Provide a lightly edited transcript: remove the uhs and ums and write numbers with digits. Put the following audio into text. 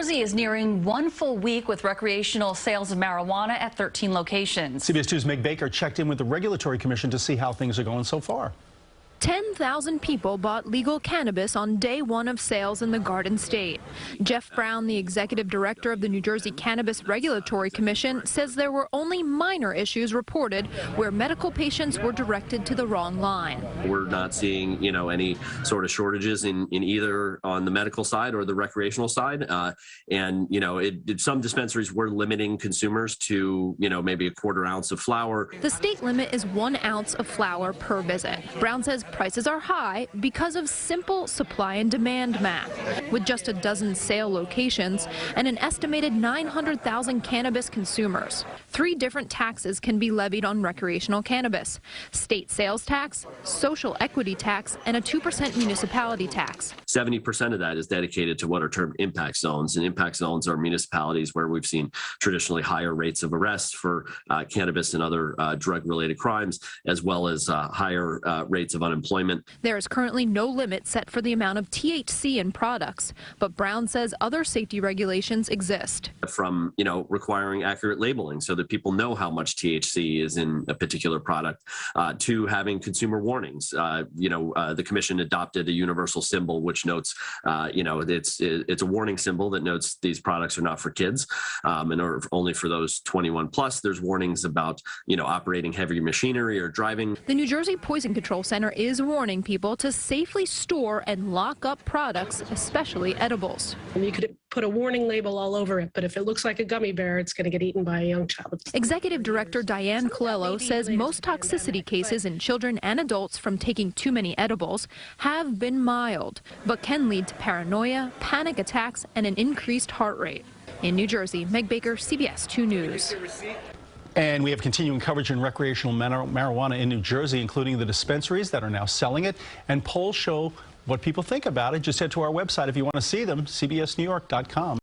Jersey is nearing 1 full week with recreational sales of marijuana at 13 locations. CBS 2's Meg Baker checked in with the Regulatory Commission to see how things are going so far. 10,000 people bought legal cannabis on day one of sales in the Garden State. Jeff Brown, the executive director of the New Jersey Cannabis Regulatory Commission, says there were only minor issues reported where medical patients were directed to the wrong line. We're not seeing, any sort of shortages in either on the medical side or the recreational side. Some dispensaries were limiting consumers to, maybe a quarter ounce of flower. The state limit is 1 ounce of flower per visit. Brown says prices are high because of simple supply and demand math. With just a dozen sale locations and an estimated 900,000 cannabis consumers, 3 different taxes can be levied on recreational cannabis: state sales tax, social equity tax, and a 2% municipality tax. 70% of that is dedicated to what are termed impact zones, and impact zones are municipalities where we've seen traditionally higher rates of arrest for cannabis and other drug-related crimes, as well as higher rates of unemployment. There is currently no limit set for the amount of THC in products, but Brown says other safety regulations exist. From, requiring accurate labeling so that people know how much THC is in a particular product, to having consumer warnings. The commission adopted a universal symbol which notes, it's a warning symbol that notes these products are not for kids and are only for those 21 plus. There's warnings about, operating heavy machinery or driving. The New Jersey Poison Control Center is warning people to safely store and lock up products, especially edibles. You could put a warning label all over it, but if it looks like a gummy bear, it's going to get eaten by a young child. Executive Director Diane Colello says most toxicity cases in children and adults from taking too many edibles have been mild, but can lead to paranoia, panic attacks, and an increased heart rate. In New Jersey, Meg Baker, CBS 2 News. And we have continuing coverage in recreational marijuana in New Jersey, including the dispensaries that are now selling it. And polls show what people think about it. Just head to our website if you want to see them, cbsnewyork.com.